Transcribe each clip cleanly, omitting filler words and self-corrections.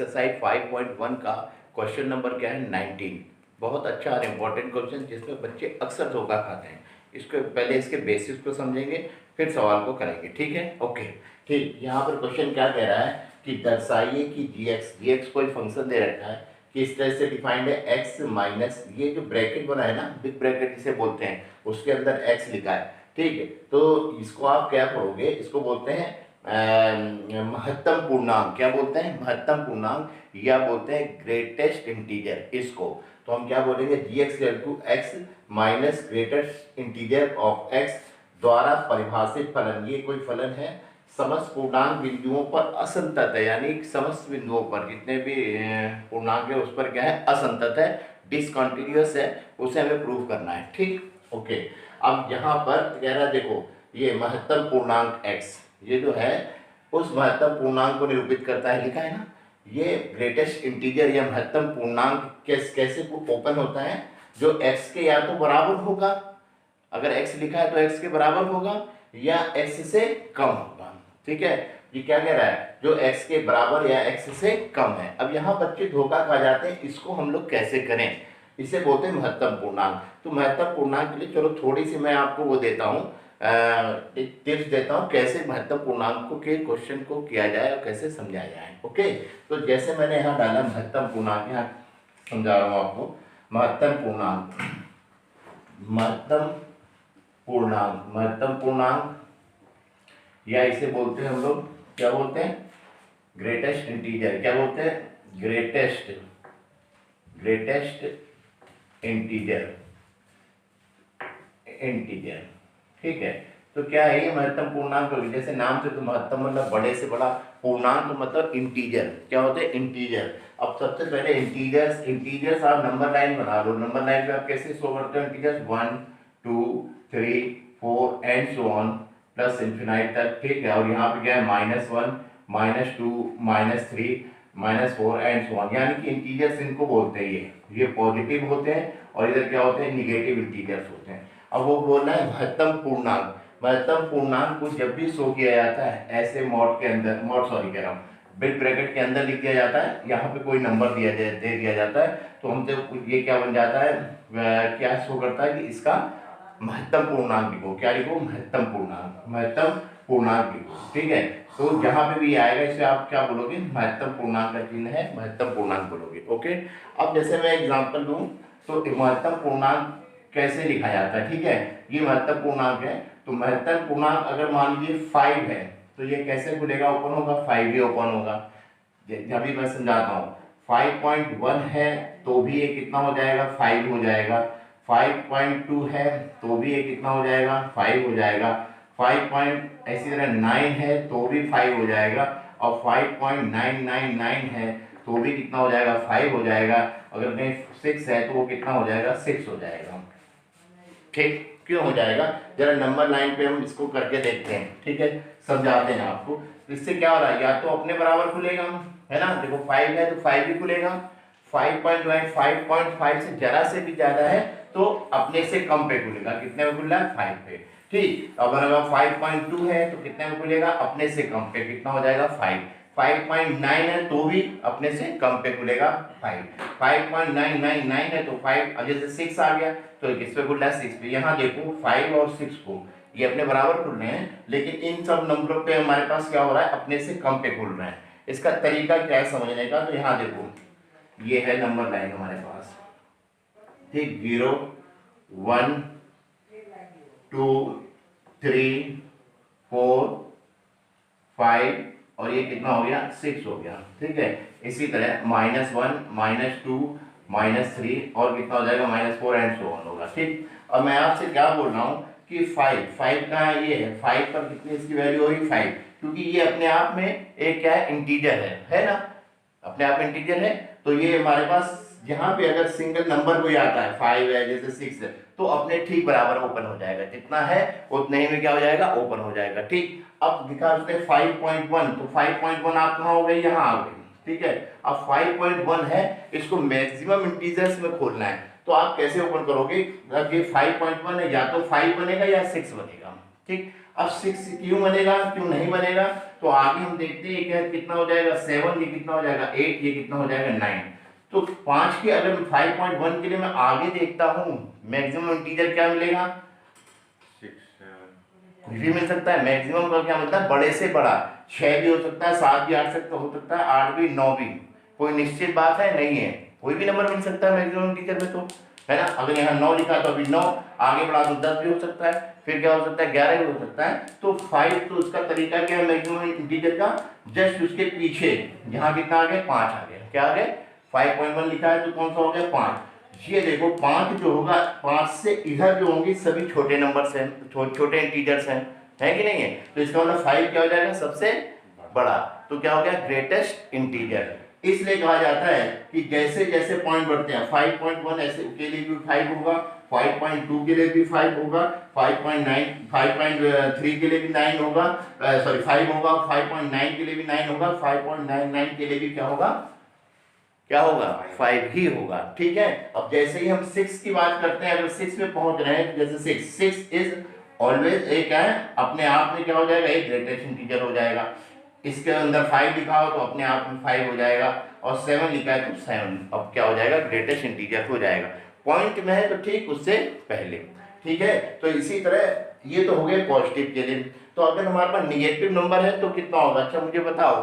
Exercise 5.1 का question number क्या है 19। बहुत अच्छा और इम्पोर्टेंट क्वेश्चन जिसमें बच्चे अक्सर धोखा खाते हैं। इसको पहले इसके बेसिस को समझेंगे फिर सवाल को करेंगे, ठीक है। ओके ठीक, यहाँ पर क्वेश्चन क्या कह रहा है कि दर्शाइए कि जी एक्स कोई फंक्शन दे रखा है कि इस तरह से डिफाइंड है एक्स माइनस, ये जो ब्रैकेट बना है ना, बिग ब्रैकेट जिसे बोलते हैं, उसके अंदर एक्स लिखा है, ठीक है। तो इसको आप क्या पढ़ोगे, इसको बोलते हैं महत्तम पूर्णांक। क्या बोलते हैं? महत्तम पूर्णांक, या बोलते हैं ग्रेटेस्ट इंटीजर इसको। तो हम क्या बोलेंगे, G x two x minus greatest integer of x द्वारा परिभाषित फलन। ये कोई फलन है समस्त पूर्णांक बिंदुओं पर असंतत है, यानी समस्त बिंदुओं पर जितने भी पूर्णांक है उस पर क्या है, असंतत है, डिसकंटिन्यूअस है, उसे हमें प्रूव करना है, ठीक। ओके, अब यहाँ पर कह रहा है देखो, ये महत्तम पूर्णांक x, ये जो है उस महत्तम पूर्णांक को निरूपित करता है, लिखा है ना। ये ग्रेटेस्ट इंटीजर या महत्तम पूर्णांक कैसे ओपन होता है, जो x के या तो बराबर होगा, अगर x लिखा है तो x के बराबर होगा, या x से कम होगा, ठीक है। ये क्या कह रहा है, जो x के बराबर या x से कम है। अब यहाँ बच्चे धोखा खा जाते हैं, इसको हम लोग कैसे करें, इसे बोलते हैं महत्तम पूर्णांक। तो महत्तम पूर्णांक के लिए चलो थोड़ी सी मैं आपको वो देता हूँ, एक टिप्स देता हूँ कैसे महत्तम पूर्णांकों के क्वेश्चन को किया जाए और कैसे समझाया जाए। ओके, तो जैसे मैंने यहाँ डाला महत्तम पूर्णांक, यहाँ समझा रहा हूँ आपको। महत्तम पूर्णांक, महत्तम पूर्णांक, महत्तम पूर्णांक, या इसे बोलते हैं हम लोग, क्या बोलते हैं, ग्रेटेस्ट इंटीजर। क्या बोलते हैं? ग्रेटेस्ट इंटीजर, ठीक है। तो क्या है ये महत्तम पूर्णांक, जैसे नाम से तो महत्तम मतलब बड़े से बड़ा, पूर्णांक मतलब इंटीजर। क्या होते हैं? इंटीजर। अब सबसे पहले इंटीजर्स आप नंबर लाइन बना लो। नंबर लाइन पे आप कैसे शो करते हो integers, 1 2 3 4 and so on plus infinite तक, ठीक है। और यहाँ पे क्या है, -1 -2 -3 -4 एंड सो ऑन, यानी कि इंटीजर्स इनको बोलते हैं। ये पॉजिटिव होते हैं और इधर क्या होते हैं, निगेटिव इंटीजर्स होते हैं। अब वो बोलना है महत्तम पूर्णांक। महत्तम पूर्णांक को जब भी शो किया जाता है ऐसे मॉड के अंदर, कह रहा हूँ, बिग ब्रैकेट के अंदर लिख दिया जाता है, यहाँ पे कोई नंबर दे दिया जाता है, तो हमसे ये क्या बन जाता है, क्या शो करता है कि इसका महत्तम पूर्णांक लिखो। क्या लिखो? महत्तम पूर्णांक, महत्तम पूर्णांक लिखो, ठीक है। तो जहां पे भी आएगा इसे आप क्या बोलोगे, महत्तम पूर्णांक का चिन्ह है, महत्तम पूर्णांक बोलोगे। ओके, अब जैसे मैं एग्जांपल दूं तो महत्तम पूर्णांक कैसे लिखा जाता है, ठीक है। ये महत्तम पूर्णांक है, तो महत्तम पूर्णांक अगर मान लीजिए 5 है तो ये कैसे खुलेगा, ओपन होगा, 5 ही ओपन होगा। जब भी मैं समझाता हूँ, 5.1 है तो भी ये कितना हो जाएगा, 5 हो जाएगा। 5.2 है तो भी ये कितना हो जाएगा, 5 हो जाएगा। 5 ऐसी तरह 9 है तो भी 5 हो जाएगा, और 5.999 है तो भी कितना हो जाएगा, 5 हो जाएगा। अगर कहीं 6 है तो वो कितना हो जाएगा, 6 हो जाएगा, ठीक। क्यों हो जाएगा, जरा नंबर लाइन पे हम इसको करके देखते हैं, ठीक है, समझाते हैं आपको। इससे क्या हो रहा है, या तो अपने बराबर खुलेगा, है ना, देखो 5 है तो 5 भी खुलेगा। 5.5 से जरा से भी ज्यादा है तो अपने से कम पे खुलेगा। कितने में खुल रहा है, 5 पे, ठीक। अगर 5.2 है तो कितने में खुलेगा, अपने से कम पे, कितना हो जाएगा, 5। 5.9 है तो भी अपने से कम पे खुलेगा, 5। 5.999 है तो 5, अब जैसे 6 आ गया तो किस पे खुल रहा है, 6 पे। यहाँ देखो 5 और 6 को ये अपने बराबर खुल रहे हैं, लेकिन इन सब नंबरों पे हमारे पास क्या हो रहा है, अपने से कम पे खुल रहे हैं। इसका तरीका क्या है समझने का, तो यहाँ देखो ये है नंबर लाइन हमारे पास, ठीक, 0 1 2 3 4 5 और ये कितना हो गया, 6 हो गया, ठीक है। इसी तरह -1 -2 -3 और कितना हो जाएगा, -4 एंड सो ऑन होगा, ठीक। और मैं आपसे क्या बोल रहा हूँ कि 5 का ये है, 5 पर कितनी इसकी वैल्यू होगी, 5, क्योंकि ये अपने आप में एक क्या है, इंटीजर है ना, अपने आप इंटीजर है। तो ये हमारे पास जहां पे अगर सिंगल नंबर कोई आता है, 5 है, जैसे 6 है, तो अपने ठीक बराबर ओपन हो जाएगा, जितना है उतने ही में क्या हो जाएगा, ओपन हो जाएगा, ठीक। अब दिखा उसने 5.1, तो 5.1 आप कहाँ हो गई, यहाँ आ गई, ठीक है। अब 5.1 है, इसको मैक्सिमम इंटीजर्स में खोलना है, तो आप कैसे ओपन करोगे, जब ये 5.1 है, या तो 5 बनेगा या 6 बनेगा, ठीक। अब 6 क्यों बनेगा, क्यों नहीं बनेगा, तो आगे हम देखते हैं क्या कितना हो जाएगा 7, ये कितना हो जाएगा 8, ये कितना हो जाएगा 9। तो 5 के अगर 5.1 के लिए मैं आगे देखता हूँ मैक्सिमम इंटीजर क्या मिलेगा, 6 कुछ भी मिल सकता है। मैक्सिमम का क्या मतलब बड़े से बड़ा, 6 भी हो सकता है, 7 भी आ सकता हो सकता है, 8 भी, 9 भी, कोई निश्चित बात है नहीं है, कोई भी नंबर मिल सकता है मैक्सिमम इंटीजर में, तो है ना। अगर यहाँ 9 लिखा तो अभी 9, आगे बढ़ा तो 10 भी हो सकता है, फिर क्या हो सकता है 11 भी हो सकता है। तो 5, तो उसका तरीका क्या है मैक्सिमम इंटीजर का, जस्ट उसके पीछे यहाँ कितना आ गया 5 आ गया, क्या आ गया 5.1 लिखा है तो कौन सा हो गया 5। ये देखो 5 जो होगा 5 से इधर जो होंगे सभी छोटे नंबर्स हैं, छोटे इंटीजर्स हैं, है कि नहीं है। तो इसका मतलब 5 क्या हो जाएगा सबसे बड़ा, तो क्या हो गया ग्रेटेस्ट इंटीजर। इसलिए कहा जाता है कि जैसे जैसे पॉइंट बढ़ते हैं 5.1 ऐसे के लिए भी 5 होगा, 5.2 के लिए भी 5 होगा, 5.9 5.3 के लिए भी 9 होगा, सॉरी 5 होगा, 5.9 के लिए भी 9 होगा, 5.99 के लिए भी क्या होगा, क्या होगा 5 ही होगा, ठीक है। अब जैसे ही हम 6 की बात करते हैं, अगर 6 में पहुंच रहे हैं तो जैसे 6 इज ऑलवेज एक है अपने आप में क्या हो जाएगा एक ग्रेटेस्ट इंटीजर हो जाएगा। इसके अंदर 5 लिखा हो तो अपने आप में 5 हो जाएगा, और 7 लिखा है तो 7 अब क्या हो जाएगा ग्रेटेस्ट इंटीजर हो जाएगा। पॉइंट में है तो ठीक उससे पहले, ठीक है। तो इसी तरह ये तो हो गए पॉजिटिव के लिए। तो अगर हमारे पास निगेटिव नंबर है तो कितना होगा, अच्छा मुझे बताओ,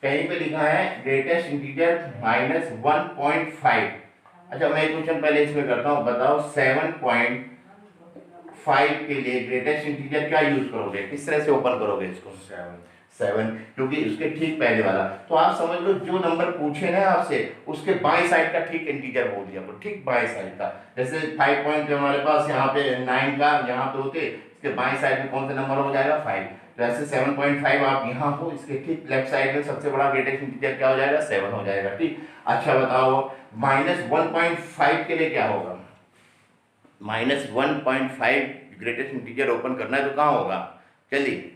कहीं पे लिखा है ग्रेटेस्ट इंटीजर -1.5। अच्छा मैं क्वेश्चन पहले इसमें करता हूँ, बताओ 7.5 के लिए ग्रेटेस्ट इंटीजर क्या यूज करोगे, किस तरह से ओपन करोगे इसको, 7, क्योंकि उसके ठीक पहले वाला। तो आप समझ लो जो नंबर पूछे ना आपसे उसके बाएं साइड का ठीक इंटीजर बोल दिया, ठीक बाएं साइड का। जैसे 5 पॉइंट हमारे पास यहाँ पे 9 का यहाँ पे होते, इसके बाएं साइड में कौन सा नंबर हो जाएगा 5। जैसे 7.5 आप यहाँ हो, इसके ठीक लेफ्ट साइड में सबसे बड़ा ग्रेटेस्ट इंटीजर क्या हो जाएगा 7 हो जाएगा, ठीक। अच्छा बताओ -1.5 के लिए क्या होगा, -1.5 ग्रेटेस्ट इंटीजर ओपन करना है तो कहाँ होगा, चलिए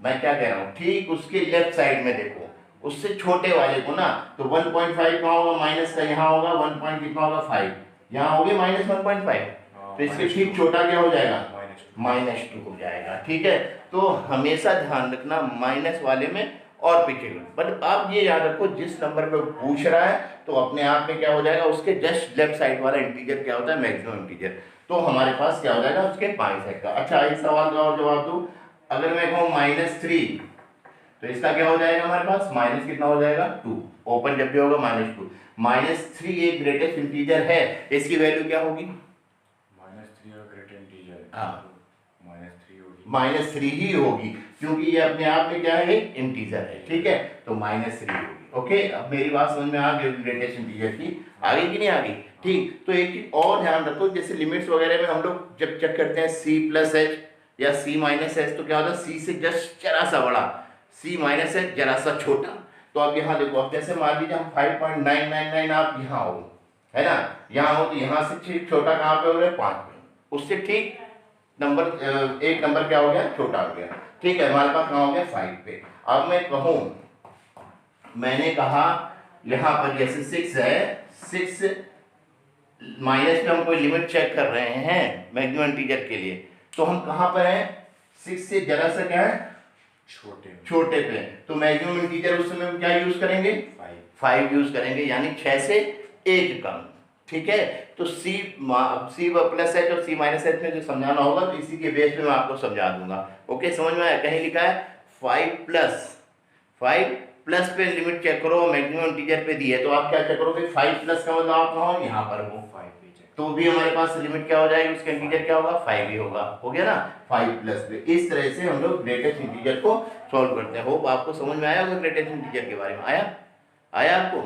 मैं क्या कह रहा हूँ, ठीक उसके लेफ्ट साइड में देखो, उससे छोटे वाले को ना, तो 1.5 कहाँ होगा माइनस का, यहाँ होगा 1 पॉइंट कितना होगा 5, यहाँ हो गया -1.5, तो इसके ठीक छोटा क्या हो जाएगा -2 हो जाएगा, ठीक है। तो हमेशा ध्यान रखना माइनस वाले में और पीछे में, बट आप ये याद रखो जिस नंबर पे पूछ रहा है तो अपने आप में क्या हो जाएगा उसके जस्ट लेफ्ट साइड वाला इंटीजर क्या होता है मैक्सिमम इंटीजर, तो हमारे पास क्या हो जाएगा उसके बाएं साइड का। अच्छा इस सवाल का और जवाब दूं, अगर मैं कहूँ -3 तो इसका क्या हो जाएगा हमारे पास माइनस कितना हो जाएगा 2, ओपन जब भी होगा -2, -3 एक ग्रेटेस्ट इंटीजर है, इसकी वैल्यू क्या होगी -3 और ग्रेटेस्ट इंटीजर हाँ -3 होगी, -3 ही होगी क्योंकि ये अपने आप में क्या है एक इंटीजर है, ठीक है। तो -3 होगी, ओके। अब मेरी बात समझ में आ गई ग्रेटेस्ट इंटीजर की, आगे की नहीं आगे, ठीक। तो एक चीज और ध्यान रखो, जैसे लिमिट्स वगैरह में हम लोग जब चेक करते हैं C+H या C-H तो क्या होता है C से जस्ट जरा सा बड़ा, C-H जरा सा छोटा। तो अब यहाँ देखो, अब जैसे मान लीजिए हम 5.999 आप यहाँ हो, है ना, यहाँ हो तो यहाँ से ठीक छोटा कहाँ पे हो रहा है 5 पे, उससे ठीक नंबर एक नंबर क्या हो गया छोटा हो गया, ठीक है। हमारे पास कहाँ हो गया 5 पे। अब मैं कहूँ, मैंने कहा यहाँ पर जैसे 6 है, 6 माइनस में हम कोई लिमिट चेक कर रहे हैं मैक्सिमम इंटीजर के लिए, तो हम कहाँ पर हैं 6 से जरा सा क्या है छोटे पे, तो मैक्सिमम इंटीजर उस समय हम क्या यूज करेंगे 5 यूज करेंगे, यानी 6 से 1 कम, ठीक है। तो C प्लस एच और C-H में जो समझाना होगा तो इसी के बेस पे मैं आपको समझा दूंगा, ओके। समझ में आया, कहीं लिखा है 5 प्लस पे लिमिट चेक करो मैक्सिमम इंटीजर पे दी है, तो आप क्या चेक करोगे 5 प्लस का मतलब आप कहाँ हो यहाँ पर हो 5 तो भी हमारे पास लिमिट क्या हो जाएगी उसका इंटीजर क्या होगा 5 ही होगा, हो गया ना 5 प्लस पे। इस तरह से हम लोग ग्रेटेस्ट इंटीजर को सॉल्व करते हैं। होप आपको समझ में आया होगा ग्रेटेस्ट इंटीजर के बारे में, आया आपको,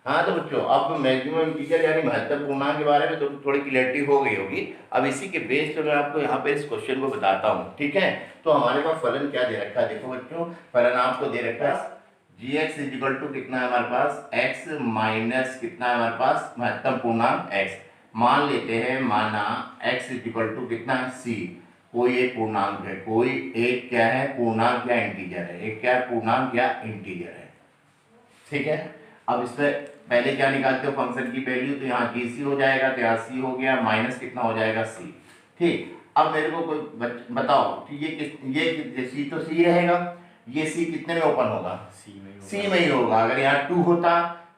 हाँ। तो बच्चों अब मैक्सिमम इंटीजर यानी महत्वपूर्ण पूर्णांक के बारे में तो थोड़ी क्लियरिटी हो गई होगी। अब इसी के बेस पे मैं आपको यहाँ पे इस क्वेश्चन को बताता हूँ, ठीक है। तो हमारे पास फलन क्या दे रखा है, देखो बच्चों फलन आपको दे रखा है gx इक्वल टू कितना है हमारे पास x माइनस कितना है हमारे पास महत्तम पूर्णांक x, मान लेते हैं माना x इक्वल टू कितना है c, कोई एक पूर्णांक है, कोई एक क्या है पूर्णांक या इंटीजर है, एक क्या है पूर्णांक या इंटीजर है, ठीक है। अब इसमें पहले क्या निकालते हो फंक्शन की वैल्यू, तो यहाँ जी सी हो जाएगा, तो यहाँ सी हो गया, माइनस कितना हो जाएगा सी। ठीक, अब मेरे को कोई बताओ कि ये सी तो सी रहेगा, ये सी कितने में ओपन होगा? सी में ही होगा। अगर यहाँ 2 होता,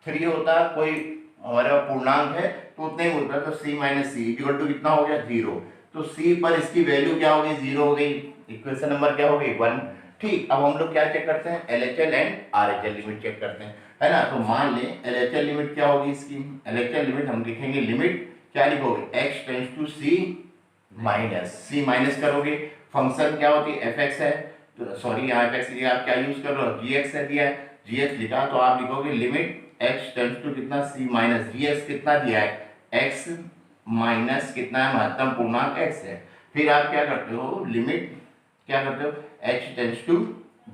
3 होता, कोई हमारे पास पूर्णांक है तो उतने ही होता, तो सी माइनस सी इक्वल टू कितना हो गया? 0। तो सी पर इसकी वैल्यू क्या हो गई? 0 हो गई। इक्वेशन नंबर क्या हो गई? 1। ठीक, अब हम लोग क्या चेक करते हैं? LHL and RHL limit check करते हैं, है ना। तो मान लें LHL लिमिट क्या होगी इसकी? LHL लिमिट हम लिखेंगे, लिमिट क्या लिखोगे? x tends to c minus, c minus करोगे, फंक्शन क्या होती है? fx है, तो सॉरी यहाँ fx लिया, आप क्या यूज कर रहे हो? gx है दिया है, gx लिखा, तो आप लिखोगे लिमिट x टेंड्स टू कितना? c माइनस, gx कितना दिया है? x माइनस कितना है? महत्तम पूर्णांक x है। फिर आप क्या करते हो? लिमिट क्या करते हो? h टेंड्स टू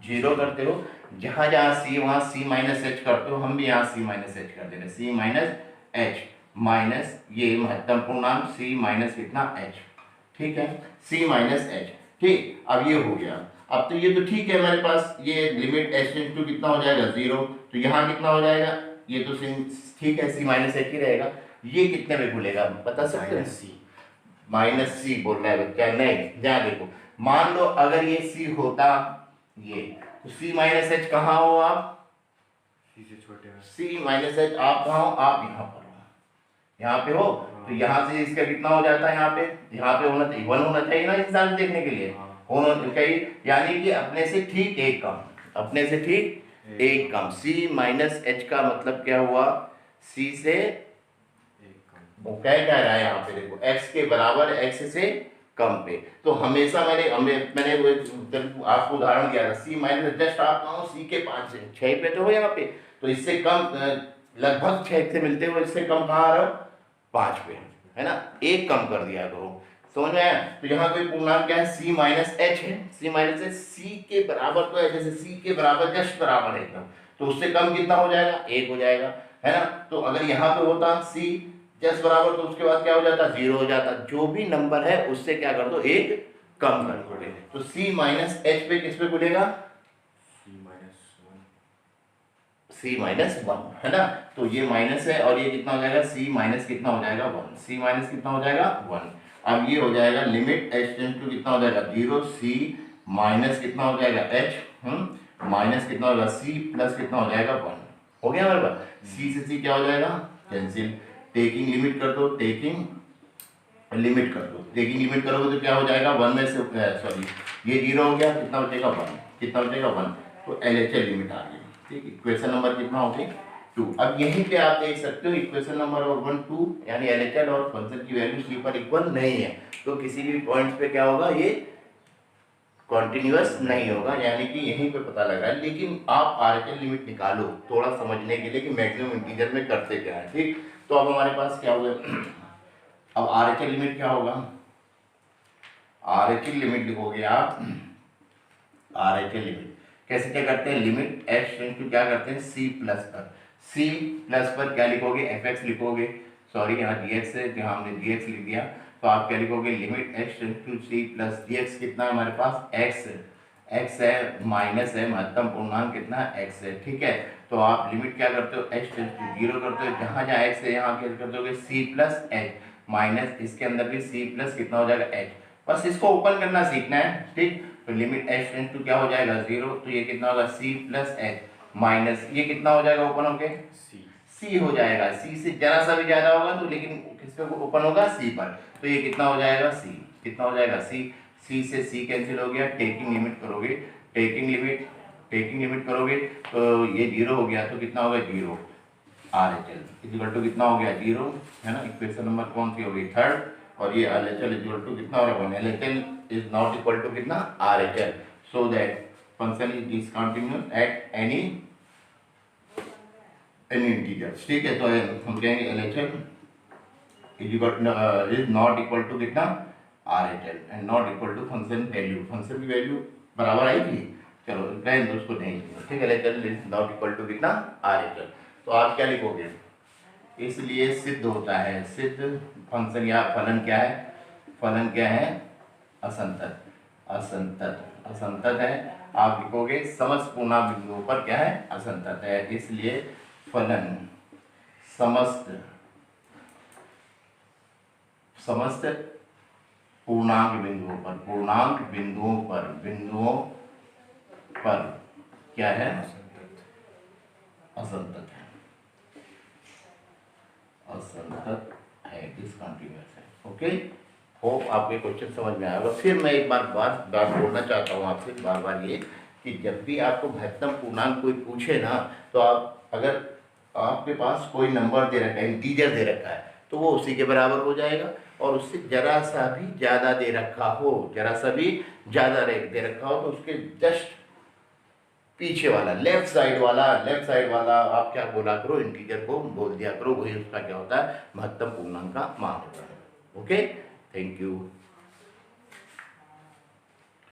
0 करते हो, जहां जहां c वहां c माइनस एच करते हो, हम भी यहाँ c माइनस एच कर देंगे, c माइनस एच माइनस ये महत्तम पूर्णांक c माइनस कितना? h। ठीक है, c माइनस एच। ठीक, अब ये हो गया। अब तो ये तो ठीक है, मेरे पास ये लिमिट h टेंड्स टू कितना हो जाएगा? 0। तो यहाँ कितना हो जाएगा? ये तो ठीक है, c माइनस एच ही रहेगा। ये कितने में खुलेगा बता सकते हैं? सी माइनस सी बोल रहा है बच्चा, नहीं। जहाँ देखो, मान लो अगर ये c होता ये, तो c माइनस एच कहाँ हो आप? सी से छोटे में। c माइनस एच आप कहाँ हो? आप यहाँ पर हो, यहाँ पे हो। तो यहाँ से इसका कितना हो जाता है? यहाँ पे होना चाहिए 1 होना चाहिए ना इंसान देखने के लिए, होना चाहिए, यानी कि अपने से ठीक एक कम, अपने से ठीक एक कम। c माइनस एच का मतलब क्या हुआ? c से वो क्या कह रहा है यहाँ पे देखो, x के बराबर, x से कम पे। तो हमेशा मैंने वो आपको उदाहरण दिया था, c माइनस, जस्ट आप कहाँ हो? c के 5 से 6 पे तो हो यहाँ पे, तो इससे कम लगभग 6 से मिलते हो, इससे कम कहाँ आ रहे हो? 5 पे, है ना। एक कम कर दिया करो, समझ में आया। तो यहाँ कोई पूर्णांक क्या है? c माइनस एच है, c माइनस एच c के बराबर तो है, जैसे c के बराबर जस्ट बराबर है एकदम, तो उससे कम कितना हो जाएगा? 1 हो जाएगा, है ना। तो अगर यहाँ पे होता c जस्ट बराबर, तो उसके बाद क्या हो जाता? 0 हो जाता। जो भी नंबर है उससे क्या कर दो? एक कम कर दो। तो c माइनस एच पे किस पे खुलेगा? c माइनस 1, है ना। तो ये माइनस है और ये कितना हो जाएगा? c माइनस कितना हो जाएगा? 1। c माइनस कितना हो जाएगा? 1। अब ये हो जाएगा लिमिट h टेंड्स टू कितना हो जाएगा? 0, c माइनस कितना हो जाएगा? h माइनस कितना होगा? c प्लस कितना हो जाएगा? 1। हो गया हमारे पास। c से c क्या हो जाएगा? कैंसिल। टेकिंग लिमिट कर दो, टेकिंग लिमिट कर दो, टेकिंग लिमिट करोगे तो क्या हो जाएगा? 1 में से सॉरी ये 0 हो गया, कितना बचेगा? 1। कितना बचेगा? 1। तो LHL लिमिट आ गई। ठीक, इक्वेशन नंबर कितना हो गई? 2। अब यहीं पे आप देख सकते हो इक्वेशन नंबर 1 2, यानी LHL और फंक्शन की वैल्यू c पर इक्वल नहीं है, तो किसी भी पॉइंट पे क्या होगा? ये कॉन्टिन्यूअस नहीं होगा, यानी कि यहीं पे पता लग रहा है। लेकिन आप RHL लिमिट निकालो थोड़ा समझने के लिए कि मैक्सिमम इंटीजर में करते क्या है। ठीक, तो अब हमारे पास क्या हुआ? अब RHL लिमिट क्या होगा? RHL लिमिट लिखोगे आप, RHL लिमिट कैसे क्या करते हैं? लिमिट h टेंड्स टू क्या करते हैं? c प्लस पर, c प्लस पर क्या लिखोगे? fx लिखोगे, सॉरी यहाँ dx है, यहाँ हमने dx लिख दिया, तो आप क्या लिखोगे? Limit h tends to c plus dx कितना है हमारे पास? x है, माइनस है, महत्तम पूर्णांक कितना है? x है। ठीक है, तो आप लिमिट क्या करते हो? h टेंड्स टू 0 करते हो, जहाँ जहाँ x है यहाँ क्या कर दोगे? c प्लस h माइनस, इसके अंदर भी c प्लस कितना हो जाएगा? h। बस इसको ओपन करना सीखना है। ठीक, तो लिमिट h टेंड्स टू क्या हो जाएगा? 0, तो ये कितना होगा? c प्लस h माइनस ये कितना हो जाएगा ओपन होके? c हो जाएगा। c से जरा सा भी ज्यादा होगा तो, लेकिन किस पे ओपन होगा? c पर, तो ये कितना हो जाएगा? c। कितना हो जाएगा? c से c कैंसिल हो गया। टेकिंग लिमिट करोगे, टेकिंग लिमिट करोगे तो ये 0 हो गया, तो कितना होगा? 0। RHL इक्वल टू कितना हो गया? 0, है ना। इक्वेशन नंबर कौन सी हो गई? 3rd। और ये LHL इक्वल टू कितना हो रहा है? 1। LHL is not equal to कितना? RHL, so that function is discontinuous at any integers. ठीक है, तो हम कहेंगे LHL is not equal to कितना? RHL and not equal to function value. Function की वैल्यू बराबर आई थी, चलो रहने दो उसको, नहीं। ठीक है, LHL is not equal to कितना? RHL। तो आप क्या लिखोगे? इसलिए सिद्ध होता है, सिद्ध फंक्शन या फलन क्या है? फलन क्या है? असंतत, असंतत, असंतत है। आप लिखोगे समस्त पूर्णांक बिंदुओं पर क्या है? असंतत है। इसलिए फलन समस्त समस्त पूर्णांक बिंदुओं पर क्या है, असंतत है, डिसकंटिन्यूअस है। ओके, होप आपके क्वेश्चन समझ में आएगा। फिर मैं एक बात बोलना चाहता हूँ आपसे बार बार ये, कि जब भी आपको महत्तम पूर्णांक कोई पूछे ना, तो आप अगर आपके पास कोई नंबर दे रखा है, इंटीजर दे रखा है, तो वो उसी के बराबर हो जाएगा। और उससे जरा सा भी ज़्यादा दे रखा हो, दे रखा हो, तो उसके जस्ट पीछे वाला लेफ्ट साइड वाला आप क्या बोला करो, इंटीजर को बोल दिया करो, वही उसका क्या होता है, महत्तम पूर्णांक का मान होता है। Okay, thank you.